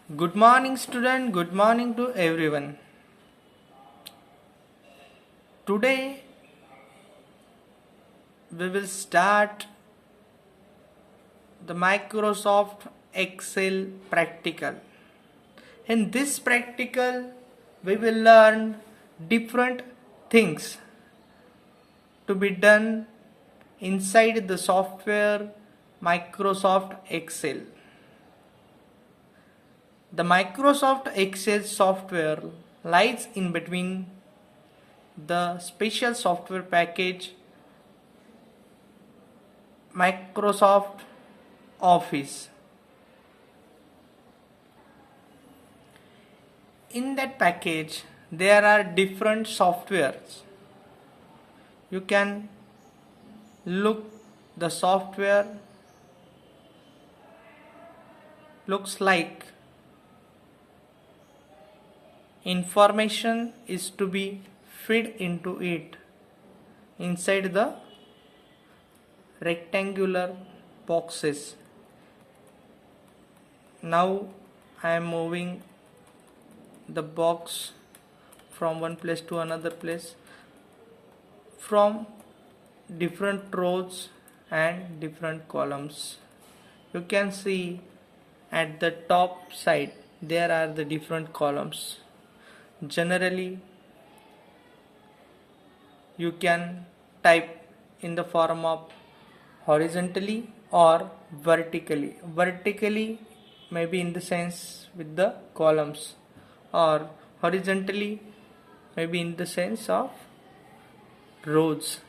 Good morning, student. Good morning to everyone. Today we will start the Microsoft Excel practical. In this practical, we will learn different things to be done inside the software Microsoft Excel. The Microsoft Excel software lies in between the special software package Microsoft Office. In that package, there are different softwares. You can look the software looks like information is to be fed into it inside the rectangular boxes. Now I am moving the box from one place to another place from different rows and different columns. You can see at the top side there are the different columns. Generally you can type in the form of horizontally or vertically. Vertically maybe in the sense with the columns, or horizontally maybe in the sense of rows.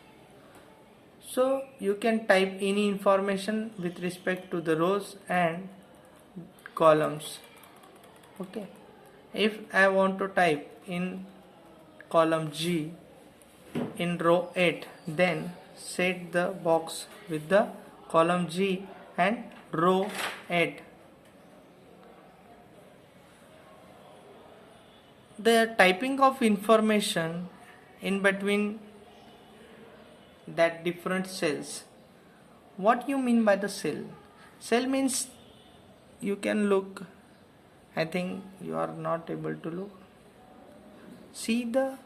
So you can type any information with respect to the rows and columns. Okay, if I want to type in column G in row 8, then set the box with the column G and row 8. The typing of information in between that different cells. What you mean by the cell? Cell means you can look. I think you are not able to look. See the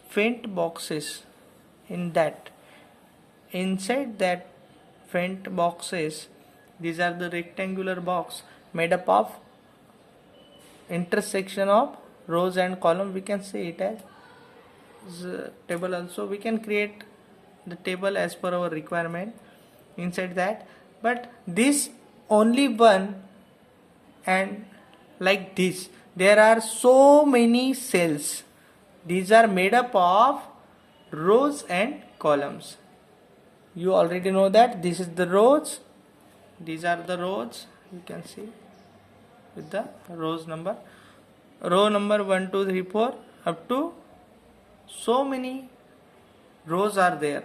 faint boxes in that. Inside that faint boxes, these are the rectangular box made up of intersection of rows and column. We can say it as the table also. We can create the table as per our requirement inside that, but this only one, and like this there are so many cells. These are made up of rows and columns. You already know that this is the rows, these are the rows. You can see with the rows number, row number 1 2 3 4 up to so many rows are there.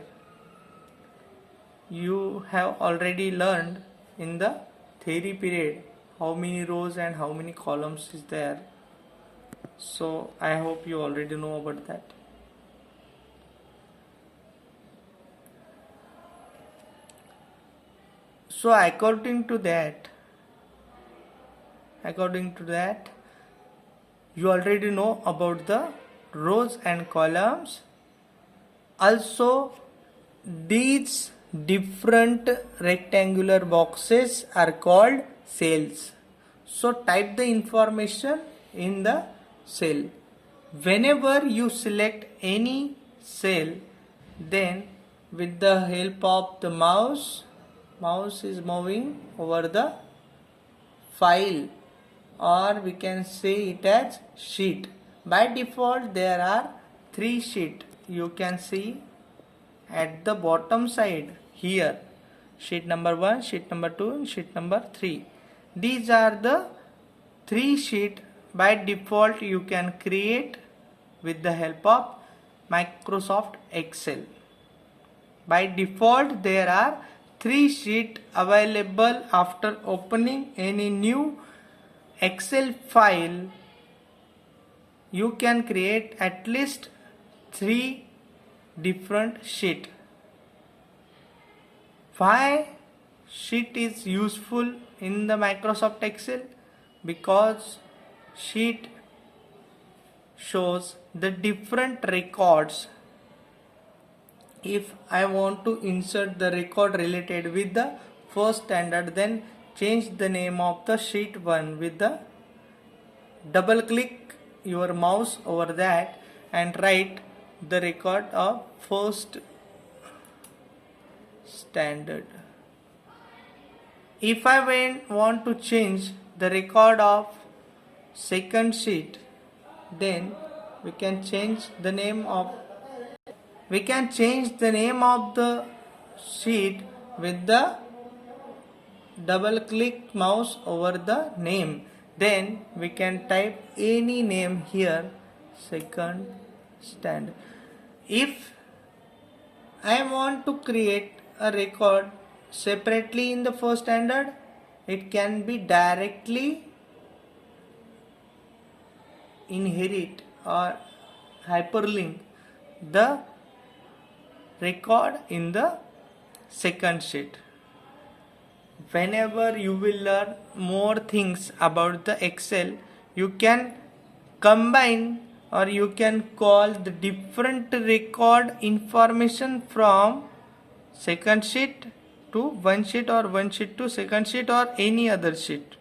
You have already learned in the theory period how many rows and how many columns is there. So I hope you already know about that. So according to that, you already know about the rows and columns. Also, these different rectangular boxes are called cells. So type the information in the cell. Whenever you select any cell, then with the help of the mouse is moving over the file, or we can say it as sheet. By default there are 3 sheets. You can see at the bottom side here, sheet number 1, sheet number 2 and sheet number 3. These are the 3 sheets by default you can create with the help of Microsoft Excel. By default there are 3 sheets available. After opening any new Excel file, you can create at least 3 different sheets. Why sheet is useful in the Microsoft Excel? because sheet shows the different records. If I want to insert the record related with the first standard, then change the name of the sheet 1 with the double click your mouse over that and write the record of first standard. If I want to change the record of second sheet, then we can change the name of the sheet with the double click mouse over the name. Then we can type any name here, second standard. If I want to create a record separately in the first standard, it can be directly inherit or hyperlink the record in the second sheet. Whenever you will learn more things about the Excel, you can combine or you can call the different record information from second sheet to one sheet or one sheet to second sheet or any other sheet.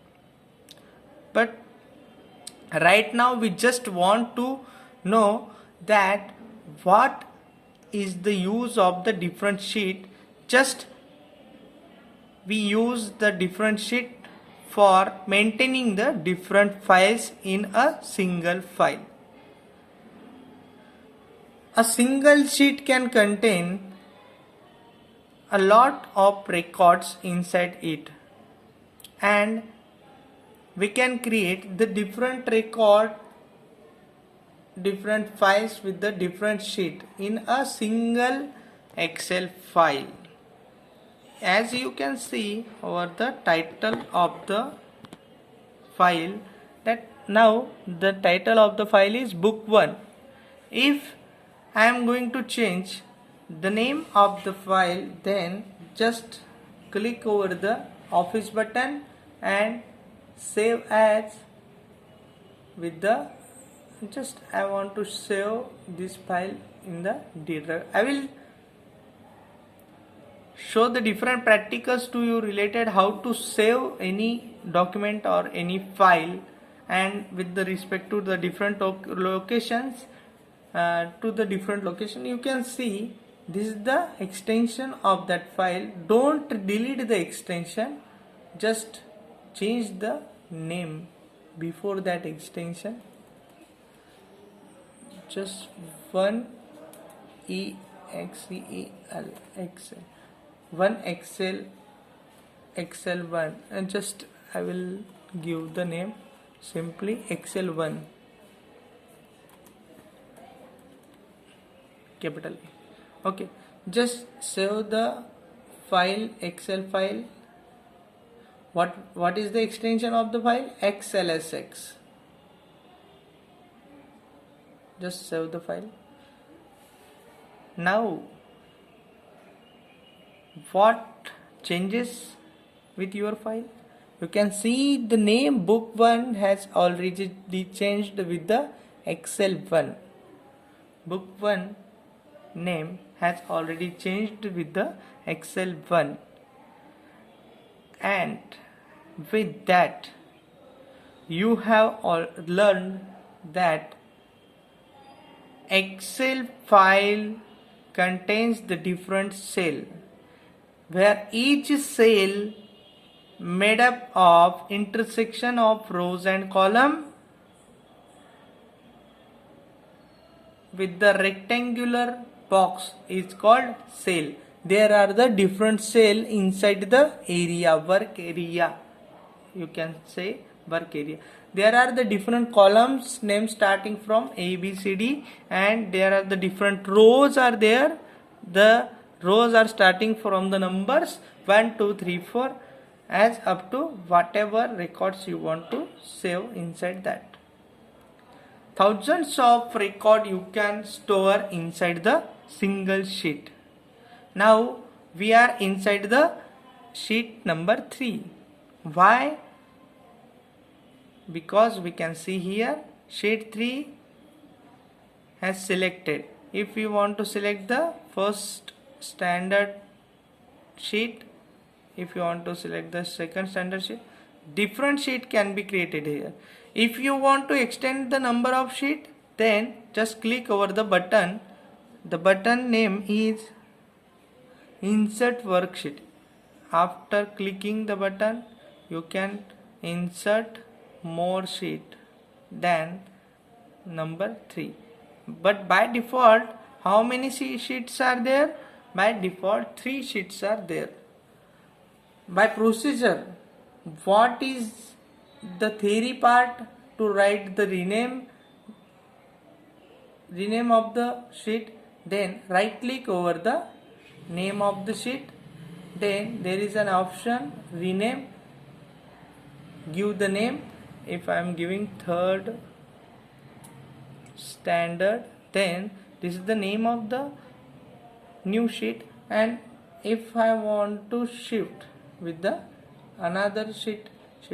But right now we just want to know that what is the use of the different sheet. Just we use the different sheet for maintaining the different files in a single file. A single sheet can contain a lot of records inside it, and we can create the different files with the different sheet in a single Excel file. As you can see over the title of the file, that now the title of the file is book 1. If I am going to change the name of the file, then just click over the office button and save as with the I want to save this file in the D drive. I will show the different practicals to you related how to save any document or any file, and with the respect to the different locations you can see this is the extension of that file. Don't delete the extension, just change the name before that extension. Just one Excel, one Excel1, and just I will give the name simply Excel1, capital A. Okay, just save the file, Excel file. What is the extension of the file? XLSX. Just save the file. Now what changes with your file? You can see the name book 1 has already changed with the Excel1. Book 1 name has already changed with the Excel1, and with that you have all learned that Excel file contains the different cell, where each cell made up of intersection of rows and column with the rectangular box is called cell. There are the different cell inside the area, work area. You can say work area. There are the different columns named starting from A, B, C, D, and there are the different rows are there. The rows are starting from the numbers 1, 2, 3, 4 as up to whatever records you want to save inside that. Thousands of record you can store inside the single sheet. Now we are inside the sheet number 3. Why because we can see here sheet 3 has selected. If we want to select the first standard sheet, if you want to select the second standard sheet, different sheet can be created here. If you want to extend the number of sheet, then just click over the button. The button name is insert worksheet. After clicking the button, you can insert more sheet than number 3. But by default, how many sheets are there? By default 3 sheets are there. By procedure, what is the theory part? To write the rename of the sheet, then right click over the name of the sheet, then there is an option rename, give the name. If I am giving third standard, then this is the name of the new sheet. And if I want to shift with the another sheet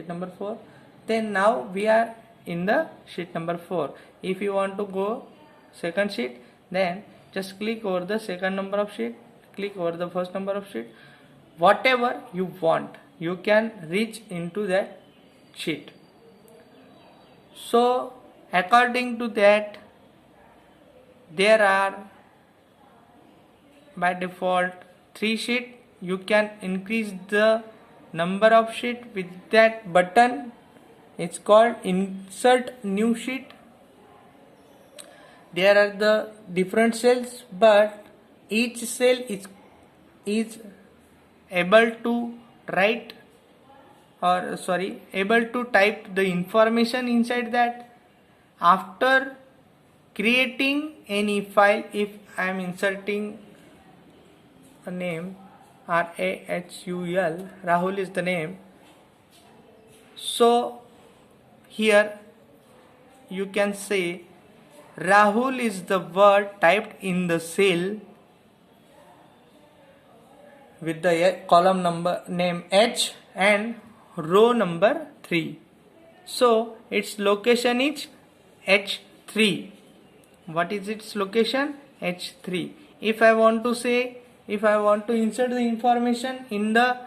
number 4, then now we are in the sheet number 4. If you want to go second sheet, then just click over the second number of sheet, click over the first number of sheet, whatever you want, you can reach into that sheet. So according to that, there are by default 3 sheet. You can increase the number of sheet with that button. It's called insert new sheet. There are the different cells, but each cell is able to write able to type the information inside that. After creating any file, if I am inserting a name RAHUL, Rahul is the name. So here you can say Rahul is the word typed in the cell with the column number name H and row number 3. So its location is H3. What is its location? H3. If I want to insert the information in the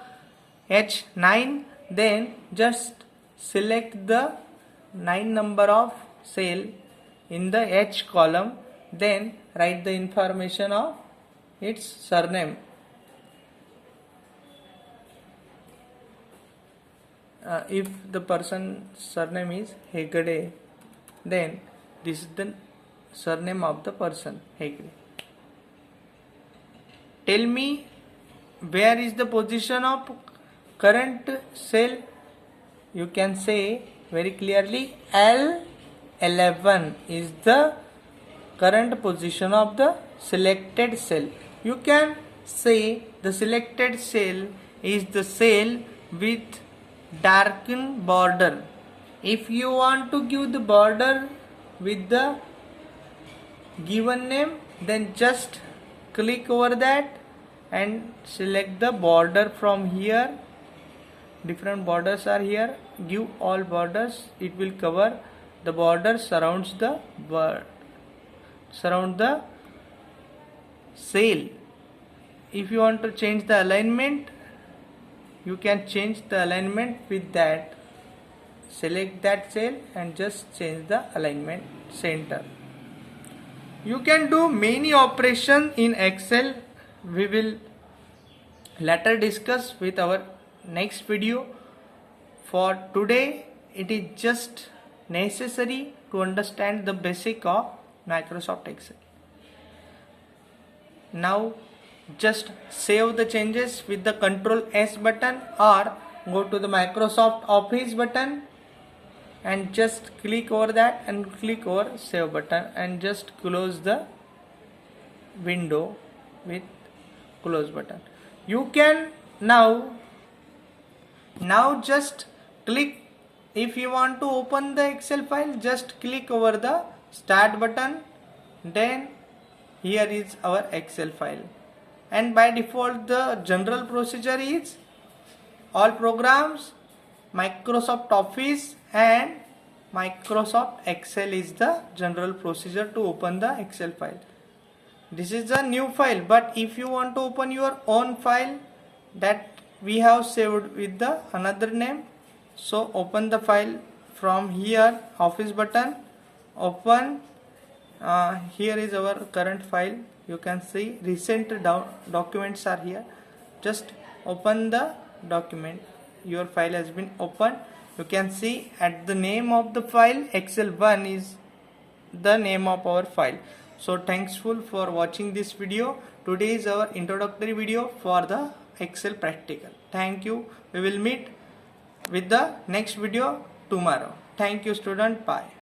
H9, then just select the 9 number of cell in the H column, then write the information of its surname. If the person's surname is Hegde, then this is the surname of the person, Hegde. Tell me where is the position of current cell. You can say very clearly L11 is the current position of the selected cell. You can say the selected cell is the cell with darkened border. If you want to give the border with the given name, then just click over that and select the border from here. Different borders are here. Give all borders. It will cover the border surround the cell. If you want to change the alignment, you can change the alignment with that. Select that cell and just change the alignment center. You can do many operations in Excel. We will later discuss with our next video. For today, it is just necessary to understand the basic of Microsoft Excel. Now just save the changes with the Ctrl S button, or go to the Microsoft Office button and just click over that and click over save button and just close the window with close button. You can now just click. If you want to open the Excel file, just click over the start button, then here is our Excel file. And by default the general procedure is all programs, Microsoft Office and Microsoft Excel is the general procedure to open the Excel file. This is the new file, but if you want to open your own file that we have saved with the another name, so open the file from here, office button, open. Here is our current file. You can see recent documents are here. Just open the document. Your file has been opened. You can see at the name of the file, Excel1 is the name of our file. So thankful for watching this video. Today is our introductory video for the Excel practical. Thank you. We will meet with the next video tomorrow. Thank you student. Bye.